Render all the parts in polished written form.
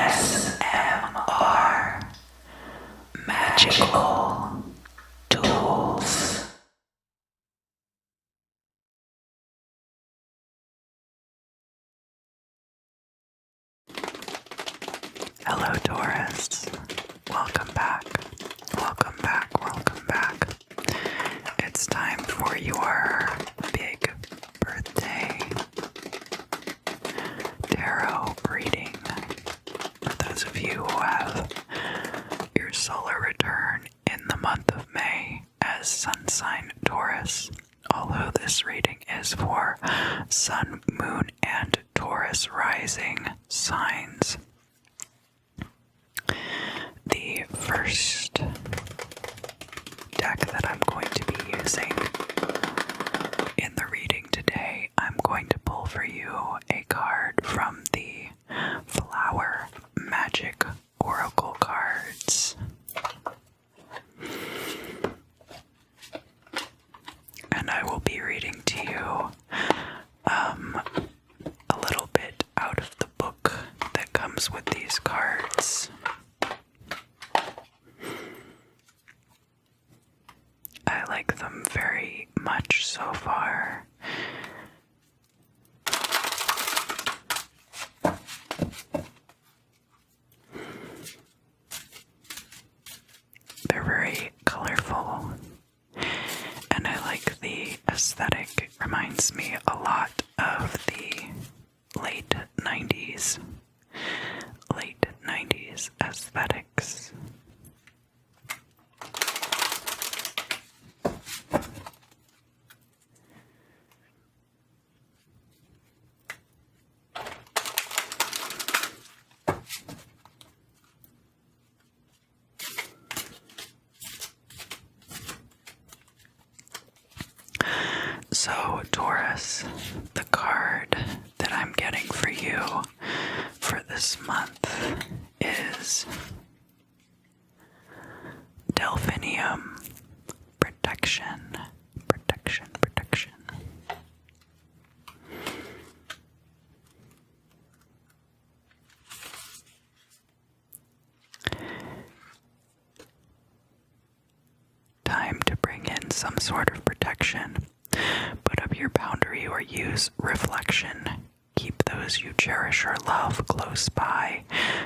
ASMR Magical Tools. Hello, Taurus. Welcome back. Welcome back. Welcome back. It's time for your big birthday tarot reading. For those of you who have your solar return in the month of May as sun sign Taurus, although this reading is for sun, moon, and Taurus rising signs. The first deck that I'm going to be using in the reading today, I'm going to pull for you a card from the Flower Magic Oracle cards. And I will be reading to you a little bit out of the book that comes with these cards. I like them very much so far. They're very colorful, and I like the aesthetic. It reminds me a lot of the late 90s aesthetics. So, Taurus, the card that I'm getting for you for this month is Delphinium Protection. Protection. Time to bring in some sort of protection. Put up your boundary or use reflection. Keep those you cherish or love close by.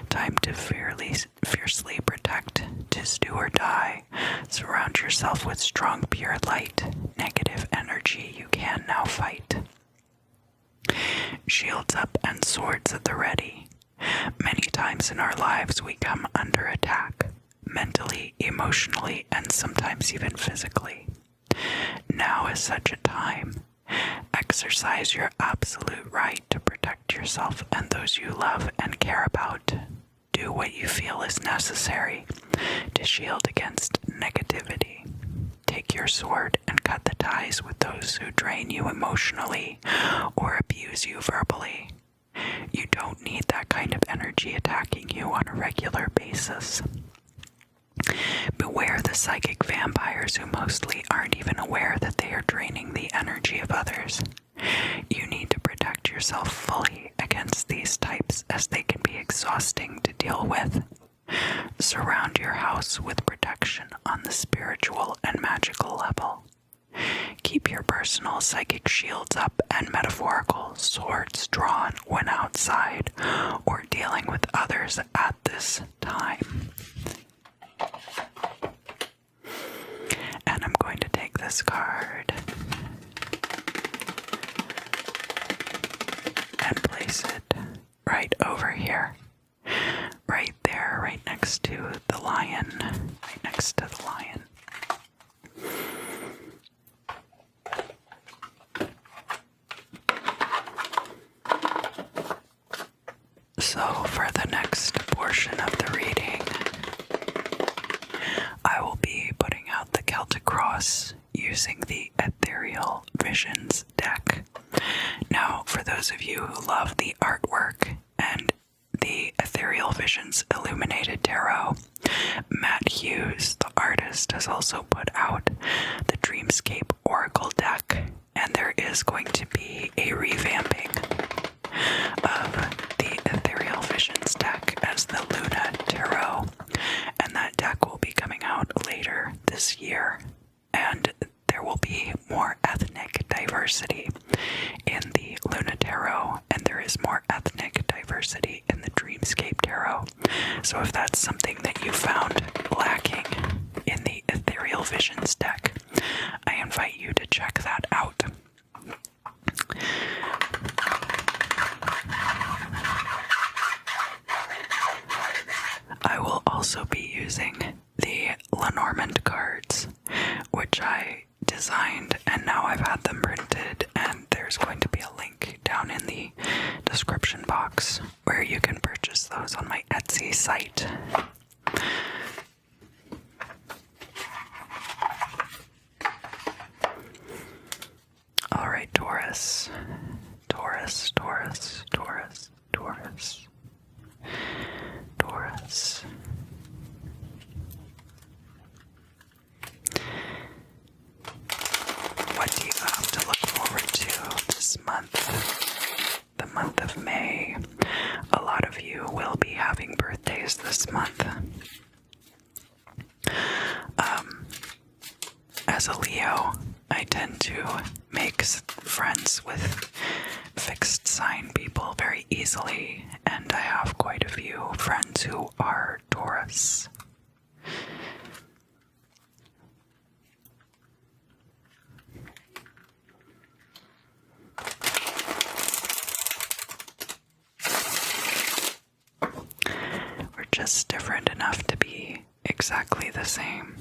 Time to fiercely protect, to do or die. Surround yourself with strong, pure light. Negative energy you can now fight. Shields up and swords at the ready. Many times in our lives we come under attack. Mentally, emotionally, and sometimes even physically. Now is such a time. Exercise your absolute right to protect yourself and those you love and care about. Do what you feel is necessary to shield against negativity. Take your sword and cut the ties with those who drain you emotionally or abuse you verbally. You don't need that kind of energy attacking you on a regular basis. Beware the psychic vampires who mostly aren't even aware that they are draining the energy of others. You need to protect yourself fully against these types as they can be exhausting to deal with. Surround your house with protection on the spiritual and magical level. Keep your personal psychic shields up and metaphorical swords drawn when outside or dealing with others at this time. And I'm going to take this card and place it right over here. Right there, right next to the lion. Right next to the lion. So for the next portion of the reading, I will be putting out the Celtic Cross using the Ethereal Visions deck. Now, for those of you who love the artwork and the Ethereal Visions Illuminated Tarot, Matt Hughes, the artist, has also put out the Dreamscape Oracle deck, and there is going to be a revamping of the Ethereal Visions deck as the So if that's something that you found lacking in the Ethereal Visions deck, I invite you to check that out. I will also be using the Lenormand cards, which I designed, and now I've had them printed, and there's going to be a link down in the description box where you can purchase those on my Etsy site. Alright, Taurus. Taurus, Taurus, Taurus, Taurus. Taurus. What do you have to look forward to this month? The month of May. A lot of you will be having birthdays this month. As a Leo, I tend to make friends with fixed sign people very easily, and I have quite a few friends who are Taurus. We're just different enough to be exactly the same.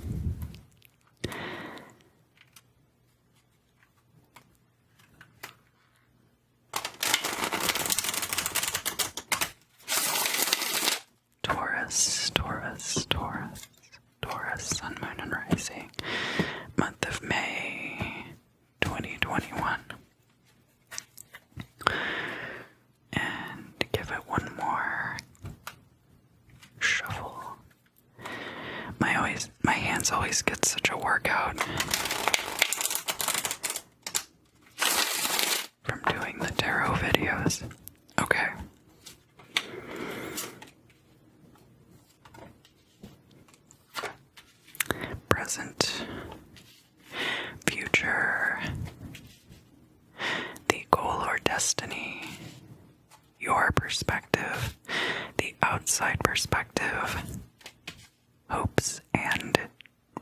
Taurus, Taurus, Taurus, Taurus, Sun, Moon, and Rising, month of May, 2021. And give it one more shuffle. My hands always get such a workout from doing the tarot videos. Okay. Present, future, the goal or destiny, your perspective, the outside perspective, hopes and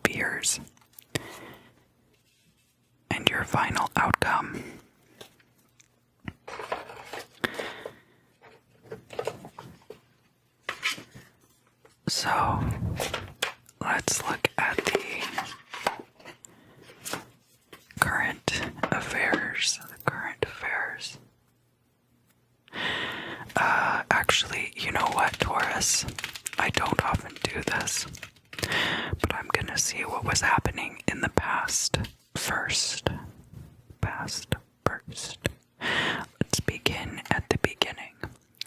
fears, and your final outcome. So, let's look at the current affairs. Actually, you know what, Taurus? I don't often do this, but I'm gonna see what was happening in the past first. Let's begin at the beginning.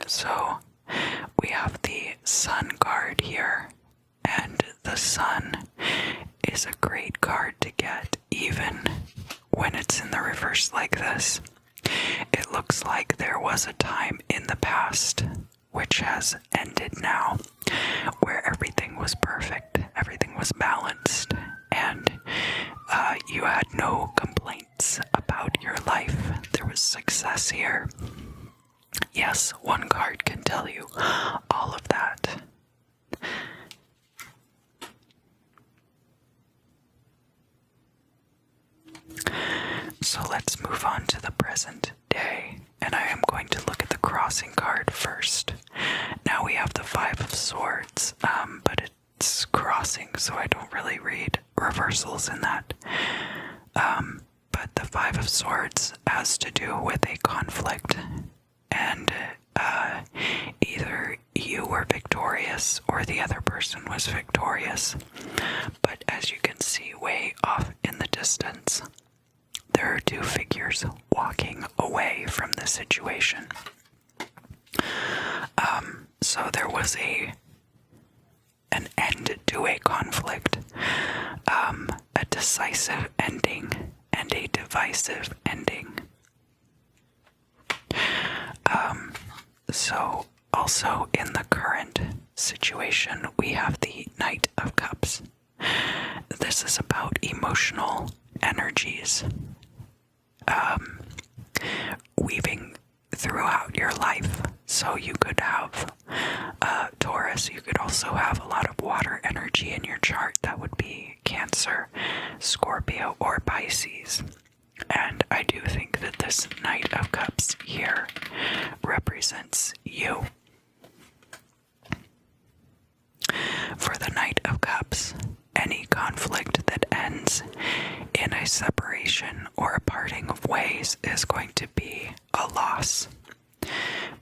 So, we have the Sun card here, and the Sun is a great card to get even when it's in the reverse like this. It looks like there was a time in the past, which has ended now, where everything was perfect, everything was balanced, and you had no complaints about your life. There was success here. Yes, one card can tell you all of that. So let's move on to the present day, and I am going to look at the crossing card first. Now we have the Five of Swords, but it's crossing, so I don't really read reversals in that. But the Five of Swords has to do with a conflict, and either you were victorious or the other person was victorious. But as you can see way off in the distance, there are two figures walking away from the situation. So there was an end to a conflict, a decisive ending, and a divisive ending. So also in the current situation, we have the Knight of Cups. This is about emotional energies weaving throughout your life. So you could have Taurus Taurus. You could also have a lot of water energy in your chart. That would be Cancer, Scorpio, or Pisces. And I do think that this Knight of Cups here represents you. For the Knight of Cups, any conflict that ends in a separation or a parting of ways is going to be a loss,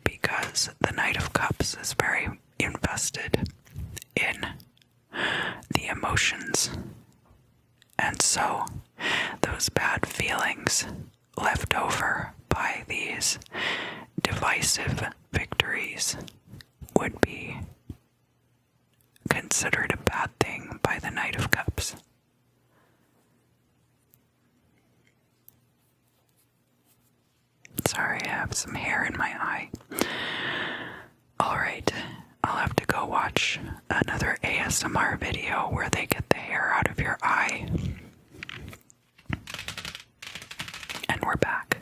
because the Knight of Cups is very invested in the emotions, and so those bad feelings left over by these divisive victories would be considered a bad thing by the Knight of Cups. Sorry, I have some hair in my eye. Alright, I'll have to go watch another ASMR video where they get the hair out of your eye. And we're back.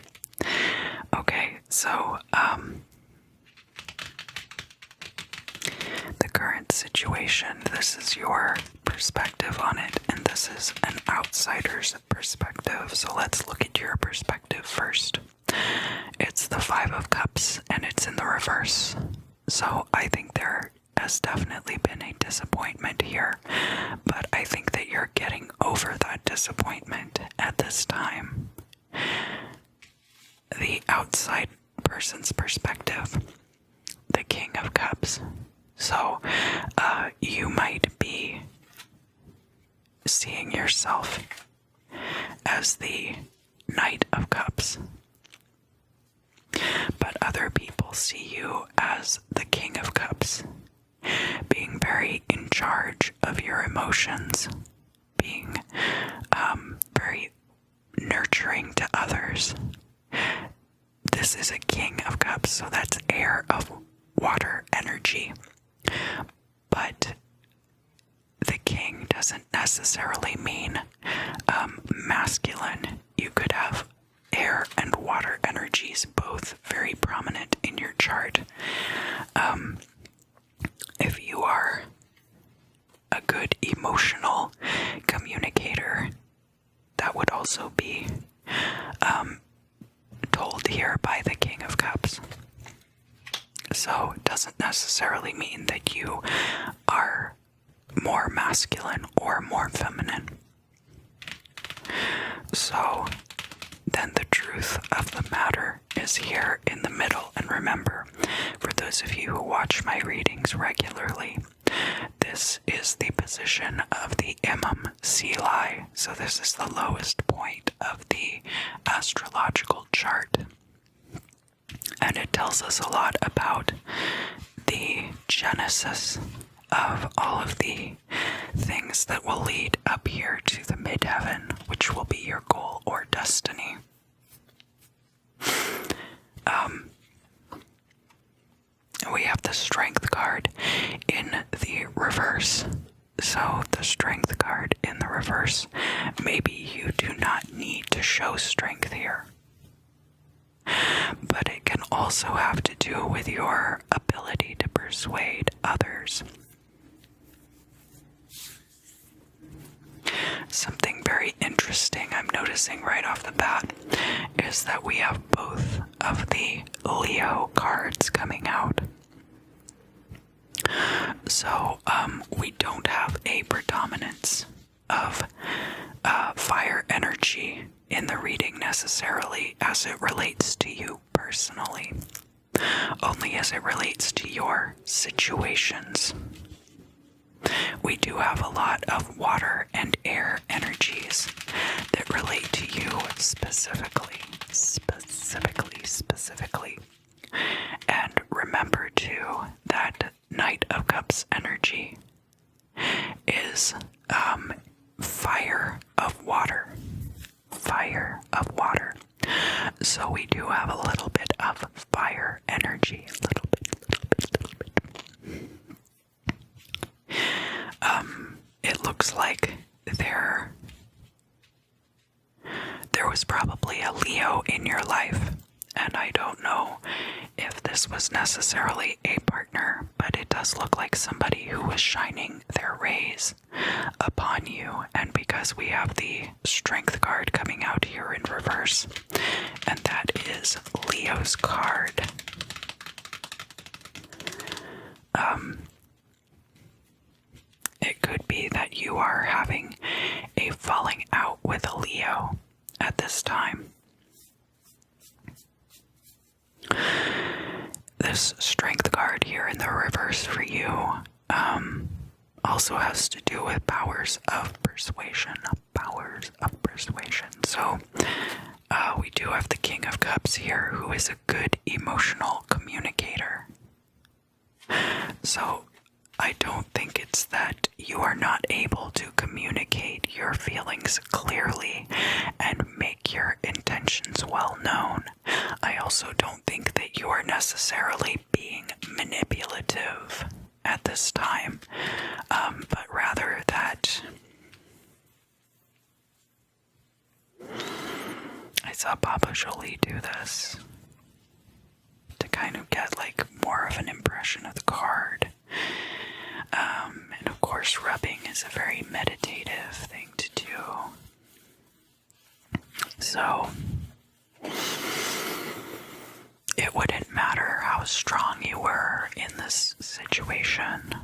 Okay, so, the current situation, this is your perspective on it, and this is an outsider's perspective. So let's look at your perspective first. It's the Five of Cups, and it's in the reverse. So I think there has definitely been a disappointment here, but I think that you're getting over that disappointment at this time. The outside person's perspective, the King of Cups. So you might be seeing yourself as the Knight of Cups, but other people see you as the King of Cups, being very in charge of your emotions, being very nurturing to others. This is a King of Cups, so that's air of water energy. But the king doesn't necessarily mean masculine. You could have air and water energies both very prominent in your chart. If you are a good emotional communicator, that would also be told here by the King of Cups. So it doesn't necessarily mean that you are more masculine or more feminine. So then the truth of the matter is here in the middle. And remember, for those of you who watch my readings regularly, this is the position of the Imam Selai. So this is the lowest point of the astrological chart. And it tells us a lot about the genesis of all of the things that will lead up here to the midheaven, which will be your goal or destiny. We have the Strength card in the reverse. So the Strength card in the reverse, maybe you do not need to show strength here. But it can also have to do with your ability to persuade others. Something very interesting I'm noticing right off the bat is that we have both of the Leo cards coming out. So we don't have a predominance of fire energy in the reading necessarily as it relates to you personally, only as it relates to your situations. We do have a lot of water and air energies that relate to you specifically. And remember too that Knight of Cups energy is fire of water. So we do have a little bit of fire energy. A little bit. It looks like there was probably a Leo in your life, and I don't know if this was necessarily a partner, but but it does look like somebody who was shining their rays upon you. And because we have the strength card coming out here in reverse, and that is Leo's card. It could be that you are having a falling out with a Leo at this time. This strength card here in the reverse for you also has to do with powers of persuasion. Powers of persuasion. So we do have the King of Cups here, who is a good emotional communicator. So I don't think it's that you are not able to communicate your feelings clearly and make your intentions well known. I also don't think that you are necessarily being manipulative at this time, but rather that I saw Papa Jolie do this to kind of get like more of an impression of the card. And of course, rubbing is a very meditative thing to do. So, it wouldn't matter how strong you were in this situation.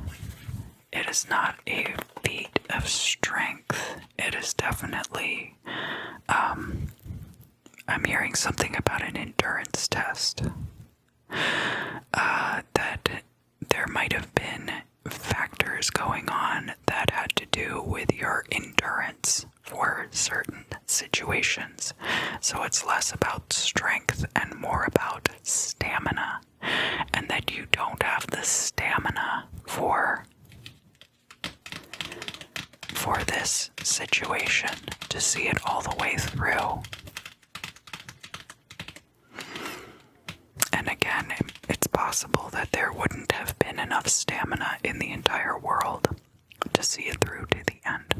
It is not a feat of strength. It is definitely, I'm hearing something about an endurance test. That there might have been factors going on that had to do with your endurance for certain situations. So it's less about strength and more about stamina, and that you don't have the stamina for this situation to see it all the way through. And again, it's possible that there wouldn't have been enough stamina in the entire world to see it through to the end.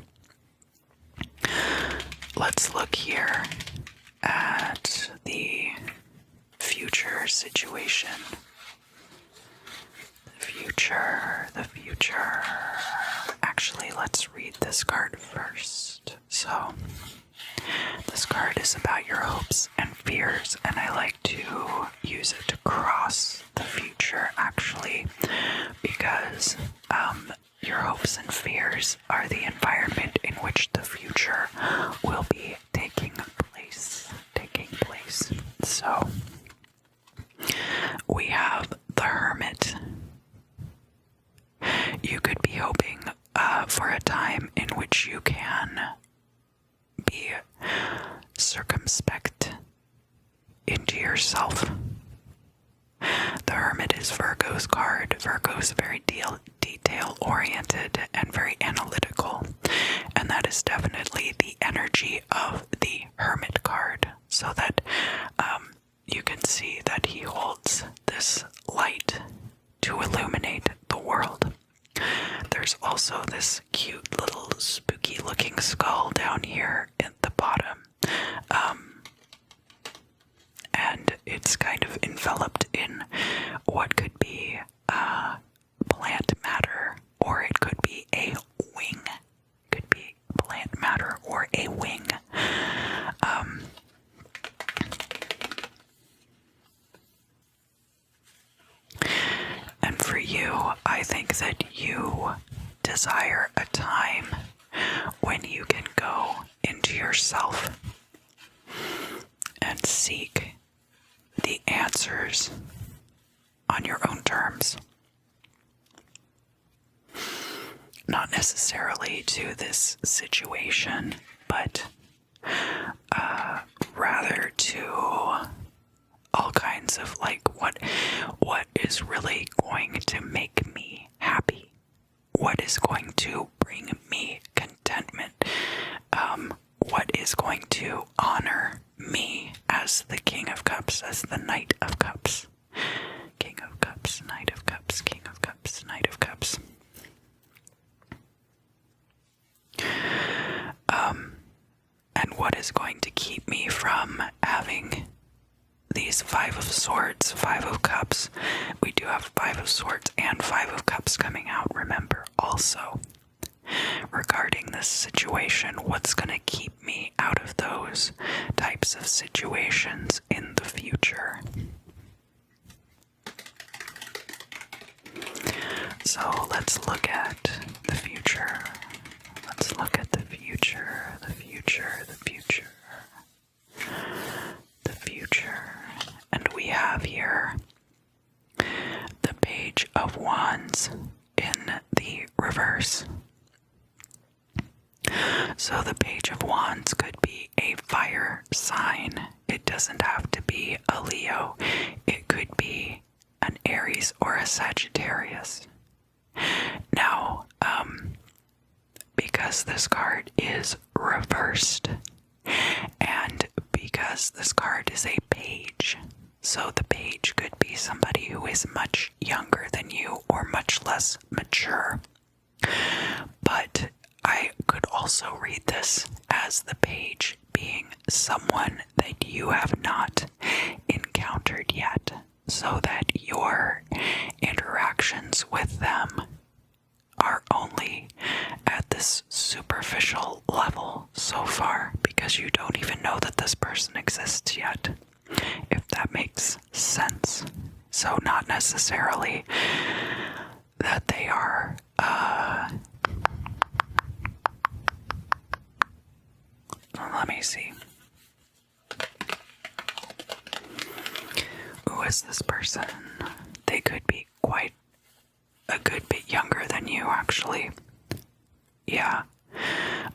Let's look here at the future situation. The future. Actually, let's read this card first. So, this card is about your hopes and fears, and I like to use it to cross the future, actually, because your hopes and fears are the environment in which the future will be taking place. So, we have the Hermit. You could be hoping for a time in which you can be circumspect into yourself. The Hermit is Virgo's card. Virgo is very detail-oriented and very analytical, and that is definitely the energy of the Hermit card, so that you can see that he holds this light to illuminate the world. There's also this cute little spooky looking skull down here at the bottom. And it's kind of enveloped in what could be plant matter, or it could be a wing. It could be plant matter or a wing. And for you, I think that you desire a time when you can go into yourself and seek the answers on your own terms. Not necessarily to this situation, but rather to all kinds of like what is really going to make me happy, what is going to bring me contentment, what is going to honor me as the King of Cups, as the Knight of Cups. King of Cups, Knight of Cups, King of Cups, Knight of Cups. And what is going to keep me from having these Five of Swords, Five of Cups. We do have Five of Swords and Five of Cups coming out, remember, also. Regarding this situation, what's going to keep me out of those types of situations in the future? So let's look at the future. Let's look at the future, the future, the future, the future. And we have here the Page of Wands in the reverse. So the Page of Wands could be a fire sign. It doesn't have to be a Leo. It could be an Aries or a Sagittarius. Now, because this card is reversed, and because this card is a page, so the page could be somebody who is much younger than you or much less mature. But I could also read this as the page being someone that you have not encountered yet, so that your interactions with them are only at this superficial level so far, because you don't even know that this person exists yet, if that makes sense. So not necessarily that they are let me see. Who is this person? They could be quite a good bit younger than you, actually. Yeah.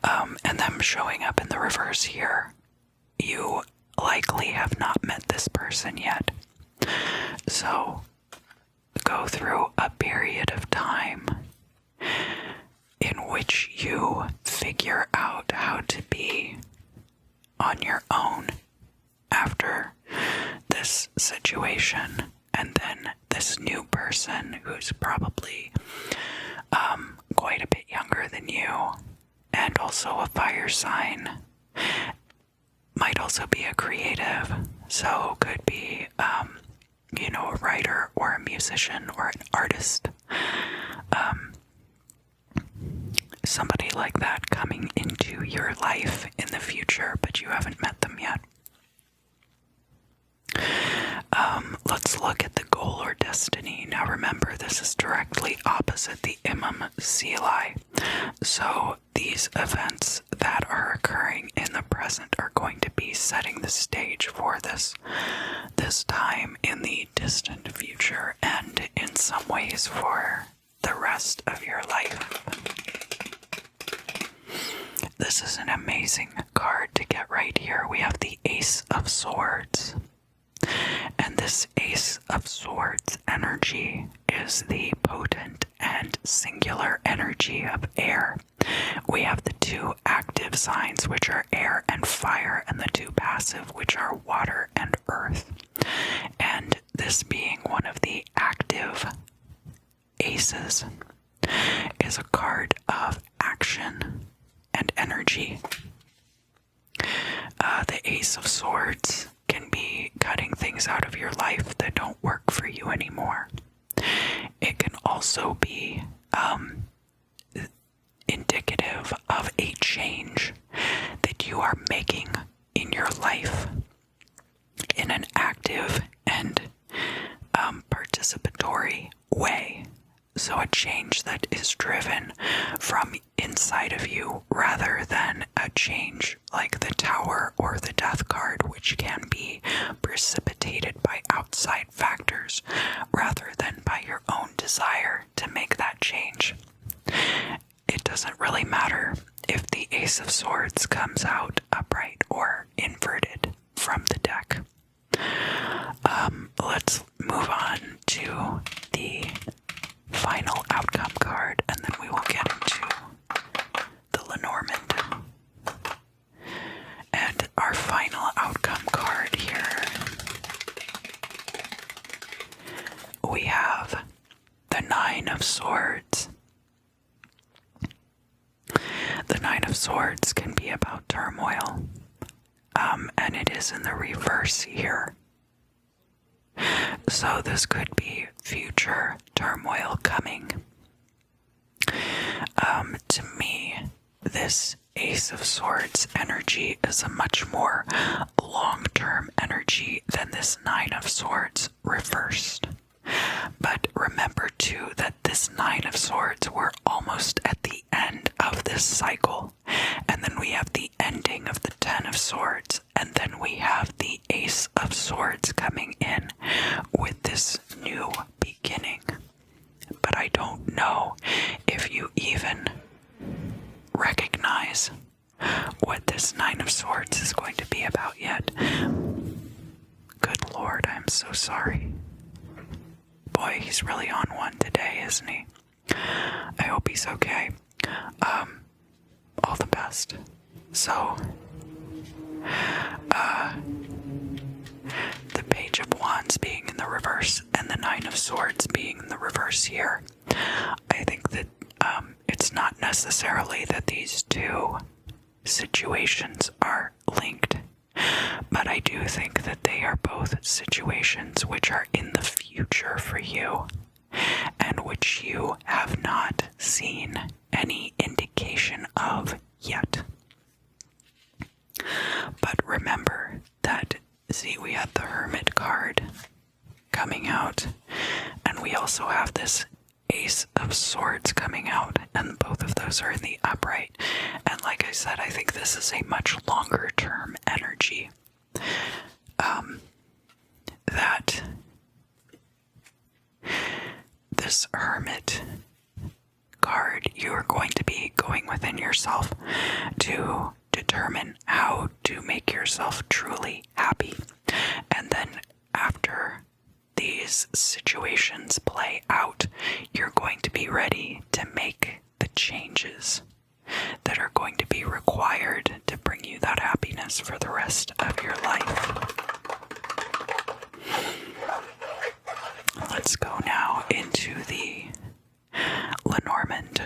And them showing up in the reverse here. You likely have not met this person yet. So, go through a period of time in which you figure out how to be on your own after this situation, and then this new person who's probably quite a bit younger than you and also a fire sign, might also be a creative, so could be a writer or a musician or an artist, somebody like that coming into your life in the future, but you haven't met them yet. Let's look at the goal or destiny. Now remember, this is directly opposite the Imam Seelai. So these events that are occurring in the present are going to be setting the stage for this time in the distant future, and in some ways for the rest of your life. This is an amazing card to get right here. We have the Ace of Swords. And this Ace of Swords energy is the potent and singular energy of air. We have the two active signs, which are air and fire, and the two passive, which are water and earth. And this being one of the active aces is a card of action and energy. The Ace of Swords can be cutting things out of your life that don't work for you anymore. It can also be indicative of a change that you are making in your life in an active and participatory way. So a change that is driven from inside of you rather than a change like the Tower or the Death card, which can be precipitated by outside factors rather than by your own desire to make that change. It doesn't really matter if the Ace of Swords comes out upright or inverted from the deck. Let's move on to the final outcome card, and then we will get into the Lenormand. And our final outcome card here, we have the Nine of Swords. The Nine of Swords can be about turmoil, and it is in the reverse here. So this could be future turmoil coming. To me, this Ace of Swords energy is a much more long-term energy than this Nine of Swords reversed. But remember too that this Nine of Swords, we're almost at the end of this cycle. And then we have the ending of the Ten of Swords. And then we have the Ace of Swords coming in with this new beginning. But I don't know if you even recognize what this Nine of Swords is going to be about yet. Good Lord, I'm so sorry. Boy, he's really on one today, isn't he? I hope he's okay. All the best. So, the Page of Wands being in the reverse and the Nine of Swords being in the reverse here, I think that it's not necessarily that these two situations are linked, but I do think that they are both situations which are in the future for you and which you have not seen any indication of yet. But remember that, see, we had the Hermit card coming out, and we also have this Ace of Swords coming out, and both of those are in the upright. And like I said, I think this is a much longer term energy. That this Hermit card, you are going to be going within yourself to determine how to make yourself truly happy. And then after these situations play out, you're going to be ready to make the changes that are going to be required to bring you that happiness for the rest of your life. Let's go now into the Lenormand.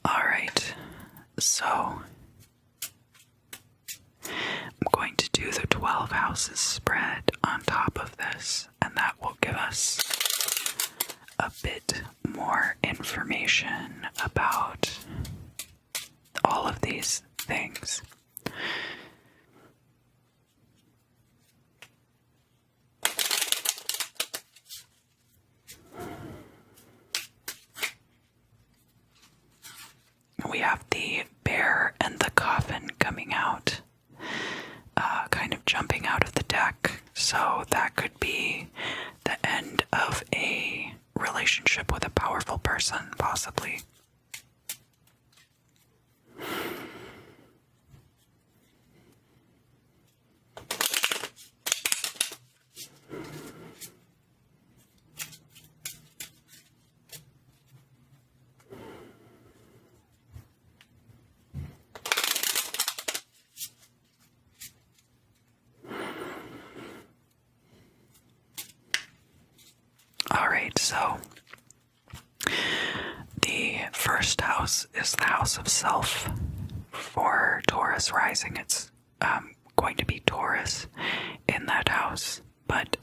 Alright, so I'm going to do the 12 houses spread on top of this, and that will give us a bit more information about all of these things. We have the bear and the coffin coming out, kind of jumping out of the deck. So that could be the end of a relationship with a powerful person, possibly. Alright, so the first house is the house of self. For Taurus rising, it's going to be Taurus in that house, but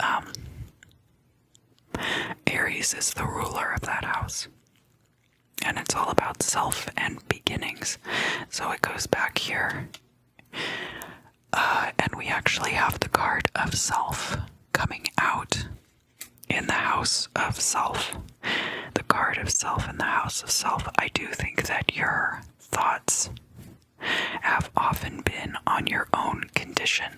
Aries is the ruler of that house. And it's all about self and beginnings. So it goes back here. And we actually have the card of self coming out in the house of self. The card of self in the house of self. I do think that your thoughts have often been on your own condition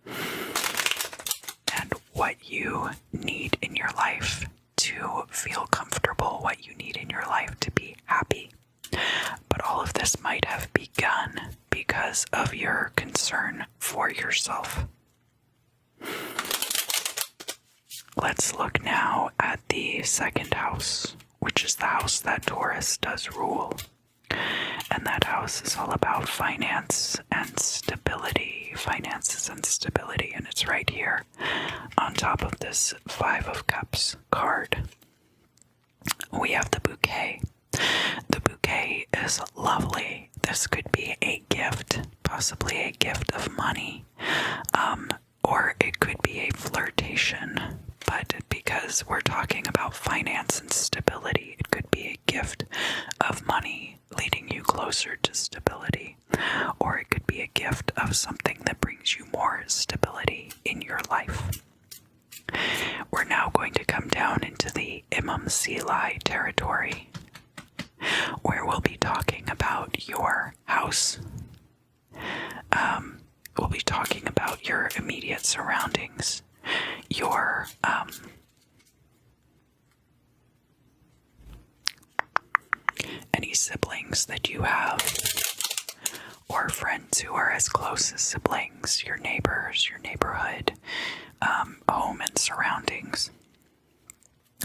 and what you need in your life to feel comfortable, what you need in your life to be happy. But all of this might have begun because of your concern for yourself. Let's look now at the second house, which is the house that Taurus does rule. And that house is all about finance and stability, finances and stability. And it's right here on top of this Five of Cups card. we have the bouquet. The bouquet is lovely. This could be a gift, possibly a gift of money, or it could be a flirtation. But because we're talking about finance and stability, it could be a gift of money leading you closer to stability, or it could be a gift of something that brings you more stability in your life. We're now going to come down into the Imam Silai territory, where we'll be talking about your house. We'll be talking about your immediate surroundings, your any siblings that you have, or friends who are as close as siblings, your neighbors, your neighborhood, home and surroundings.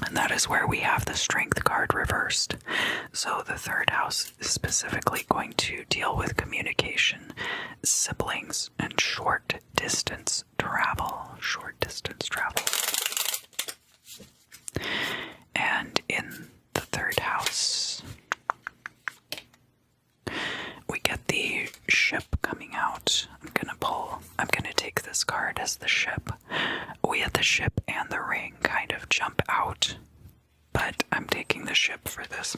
And that is where we have the strength card reversed. So the third house is specifically going to deal with communication, siblings, and short distance travel. And in the third house, we get the ship coming out. I'm gonna take this card as the ship. We had the ship and the ring kind of jump out, but I'm taking the ship for this.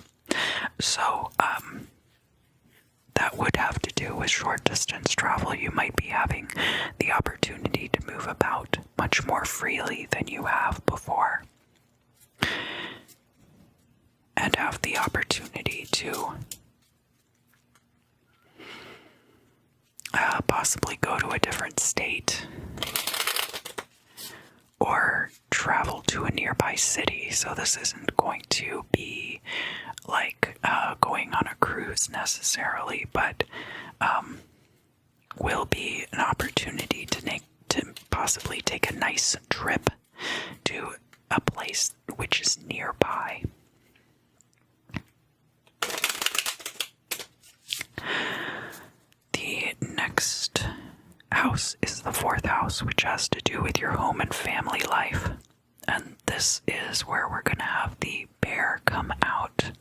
So, that would have to do with short distance travel. You might be having the opportunity to move about much more freely than you have before, and have the opportunity to possibly go to a different state or travel to a nearby city. So this isn't going to be like going on a cruise necessarily, but will be an opportunity to possibly take a nice trip to a place which is nearby. The next house is the fourth house, which has to do with your home and family life. And this is where we're going to have the bear come out.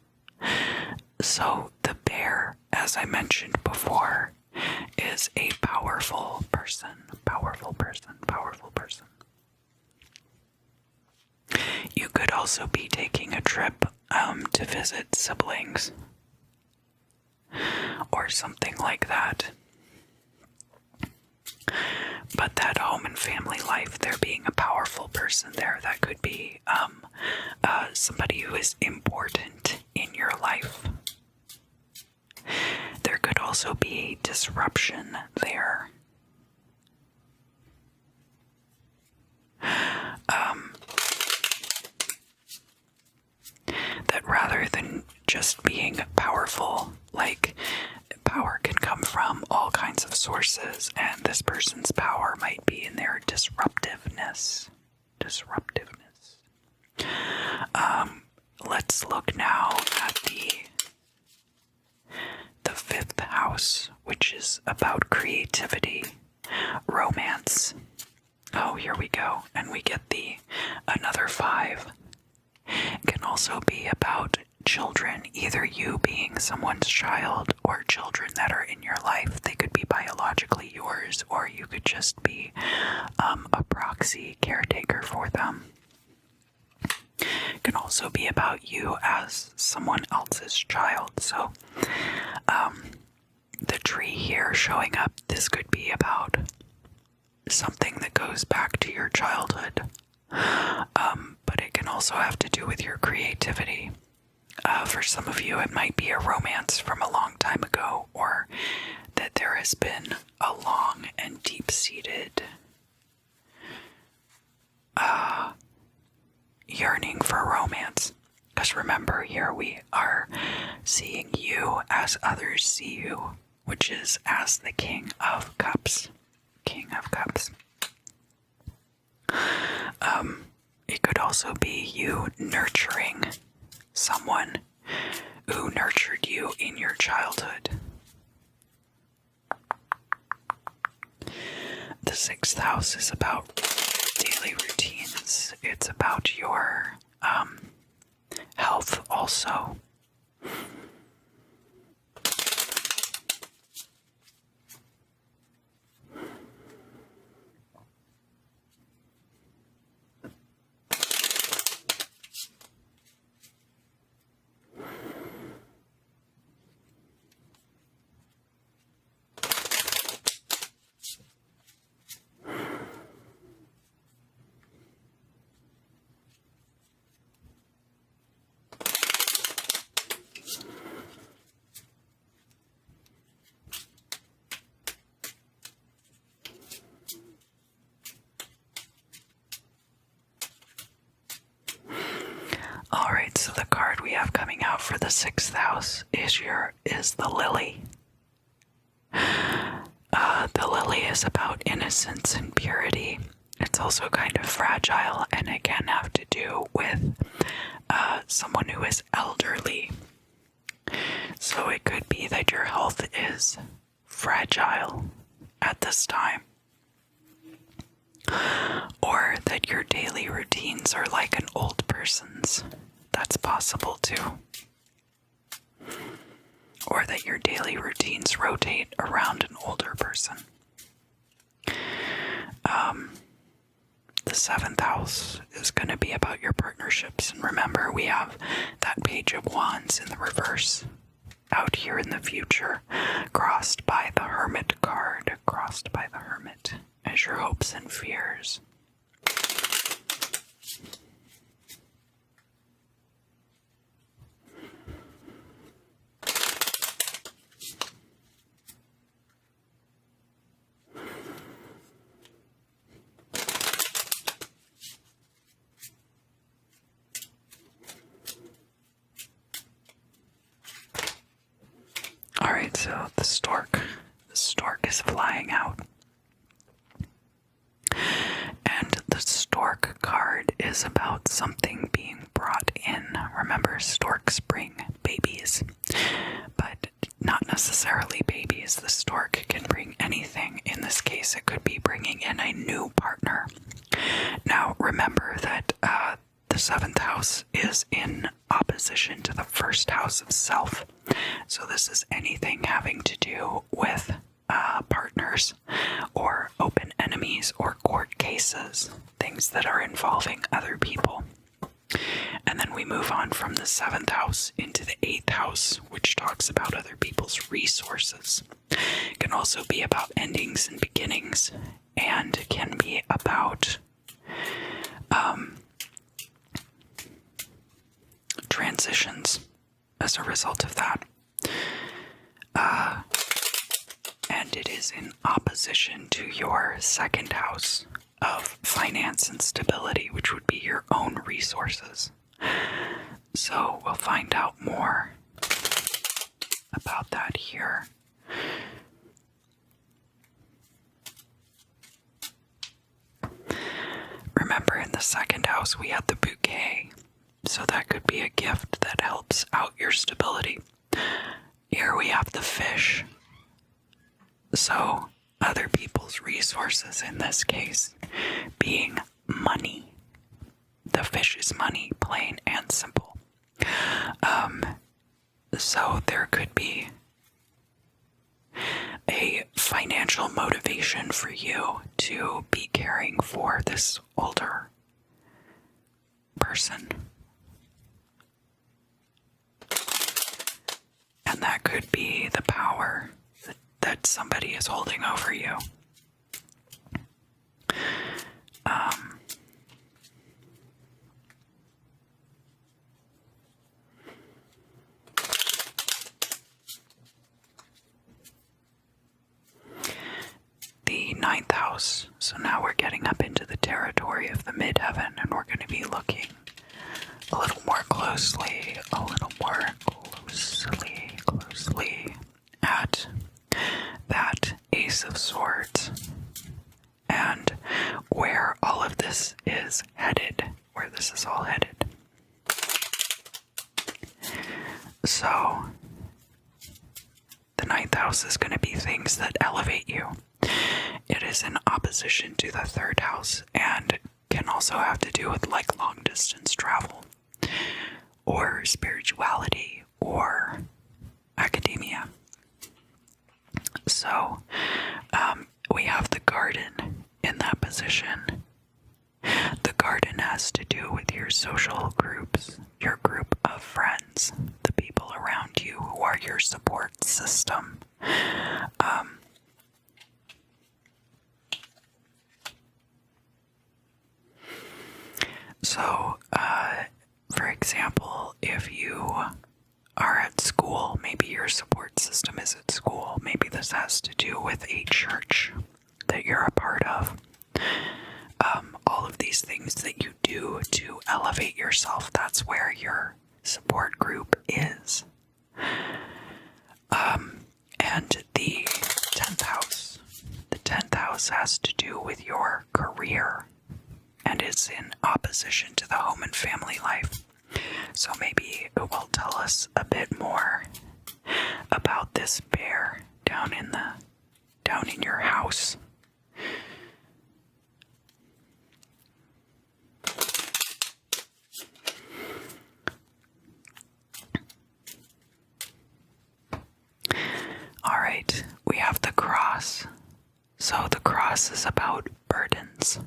So the bear, as I mentioned before, is a powerful person. You could also be taking a trip to visit siblings or something like that. But that home and family life, there being a powerful person there, that could be somebody who is important in your life. There could also be disruption there. That rather than just being powerful, like, power can come from all kinds of sources, and this person's power might be in their disruptiveness. Let's look now at the fifth house, which is about creativity, romance. Oh, here we go, and we get another 5. It can also be about children, either you being someone's child or children that are in your life. They could be biologically yours, or you could just be a proxy caretaker for them. It can also be about you as someone else's child. So the tree here showing up, this could be about something that goes back to your childhood, but it can also have to do with your creativity. For some of you, it might be a romance from a long time ago, or that there has been a long and deep-seated yearning for romance. Because remember, here we are seeing you as others see you, which is as the King of Cups. It could also be you nurturing someone who nurtured you in your childhood. The sixth house is about daily routines. It's about your health also. Alright, so the card we have coming out for the 6th house is the Lily. The Lily is about innocence and purity. It's also kind of fragile, and it can have to do with someone who is elderly. So it could be that your health is fragile at this time, or that your daily routines are like an old person's. That's possible too. Or that your daily routines rotate around an older person. The 7th house is going to be about your partnerships. And remember, we have that Page of Wands in the reverse out here in the future, crossed by the Hermit card, crossed by the Hermit as your hopes and fears. Alright, so the stork is flying out. And the stork card is about something being brought in. Remember, storks bring babies, but not necessarily babies. The stork can bring anything. In this case, it could be bringing in a new partner. Now, remember that the 7th house is in opposition to the 1st house of self. So this is anything having to do with partners or open enemies or court cases, things that are involving other people. And then we move on from the 7th house into the 8th house, which talks about other people's resources. It can also be about endings and beginnings, and can be about transitions as a result of that. And it is in opposition to your 2nd house of finance and stability, which would be your own resources. So we'll find out more about that here. Remember, in the 2nd house we had the bouquet, so that could be a gift that helps out your stability. Here we have the fish, so other people's resources, in this case being money. The fish is money, plain and simple. So there could be a financial motivation for you to be caring for this older person. And that could be the power that somebody is holding over you. The 9th house. So now we're getting up into the territory of the midheaven, and we're going to be looking a little more closely at that Ace of Swords and where all of this is headed, where this is all headed. So the 9th house is going to be things that elevate you. It is in opposition to the 3rd house and can also have to do with like long distance travel or spirituality or academia. So we have the garden in that position. The garden has to do with your social groups, your group of friends, the people around you who are your support system. So, for example, if you are at school, maybe your support system is at school. Maybe this has to do with a church that you're a part of. All of these things that you do to elevate yourself, that's where your support group is. And the 10th house. The 10th house has to do with your career and is in opposition to the home and family life. So maybe it will tell us a bit more about this bear down in your house. All right, we have the cross. So the cross is about burdens.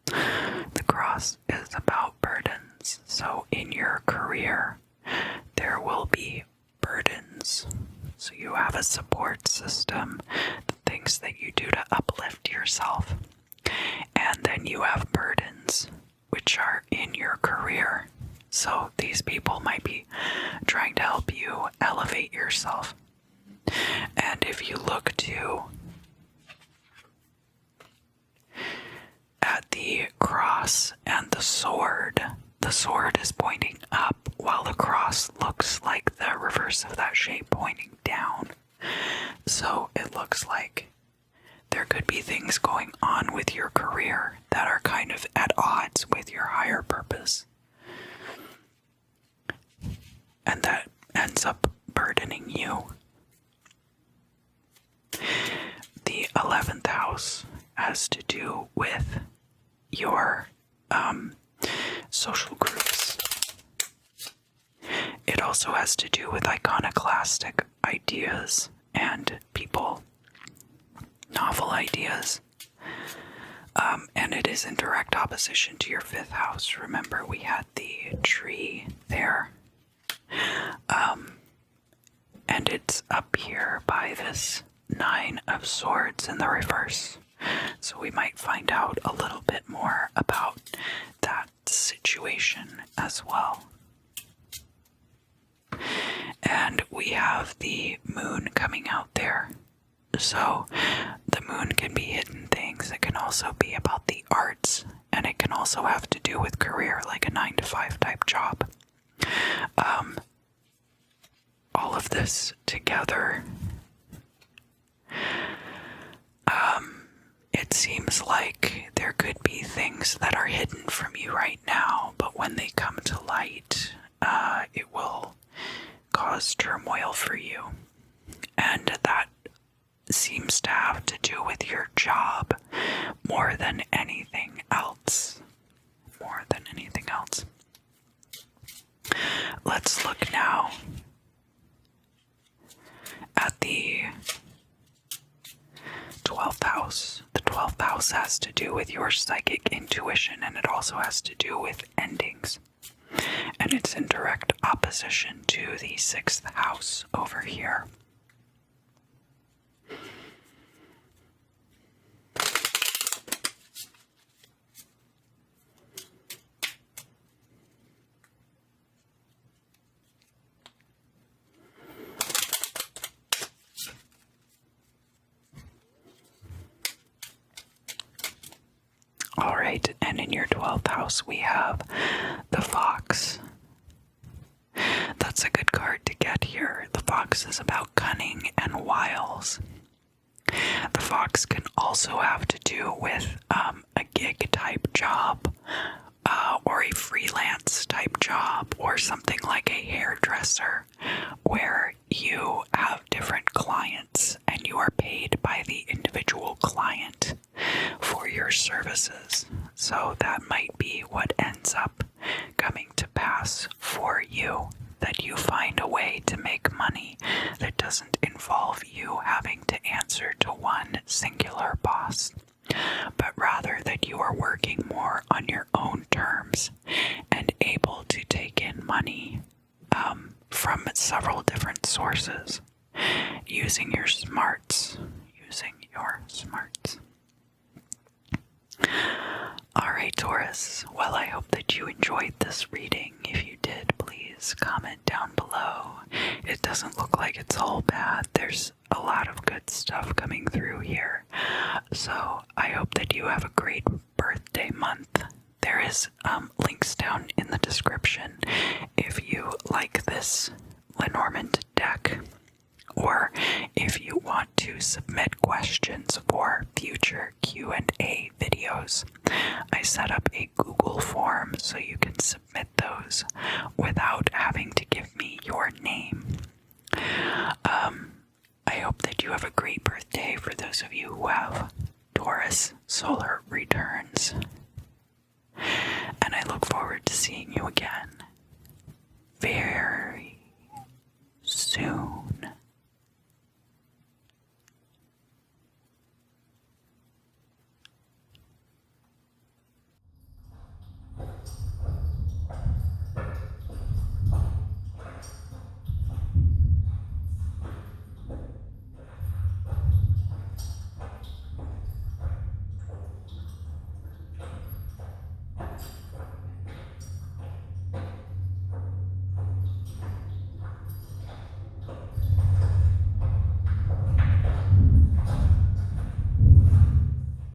The cross is about burdens. So in your career, there will be burdens. So you have a support system, the things that you do to uplift yourself. And then you have burdens, which are in your career. So these people might be trying to help you elevate yourself. And if you look at the cross and the sword is pointing up while the cross looks like the reverse of that shape pointing down. So it looks like there could be things going on with your career that are kind of at odds with your higher purpose. And that ends up burdening you. The 11th house has to do with your social groups. It also has to do with iconoclastic ideas and people, novel ideas. And it is in direct opposition to your 5th house. Remember, we had the tree there. And it's up here by this 9 of Swords in the reverse. So we might find out a little bit more about that situation as well. And we have the moon coming out there. So the moon can be hidden things. It can also be about the arts. And it can also have to do with career, like a 9-to-5 type job. All of this together, it seems like there could be things that are hidden from you right now, but when they come to light, it will cause turmoil for you. And that seems to have to do with your job more than anything else. More than anything else. Let's look now at the 12th house. The 12th house has to do with your psychic intuition, and it also has to do with endings. And it's in direct opposition to the 6th house over here. Alright, and in your 12th house we have the fox. That's a good card to get here. The fox is about cunning and wiles. The fox can also have to do with a gig type job, or a freelance type job, or something like a hairdresser where you have different clients and you are paid by the individual client for your services. So that might be what ends up coming to pass for you. that you find a way to make money that doesn't involve you having to answer to one singular boss, but rather that you are working more on your own terms and able to take in money from several different sources using your smarts. Alright, Taurus, well, I hope that you enjoyed this reading. If you did, please comment down below. It doesn't look like it's all bad. There's a lot of good stuff coming through here. So I hope that you have a great birthday month. There is links down in the description if you like this Lenormand deck, or if you want to submit questions for future Q&A videos. I set up a Google form so you can submit those without having to give me your name. I hope that you have a great birthday for those of you who have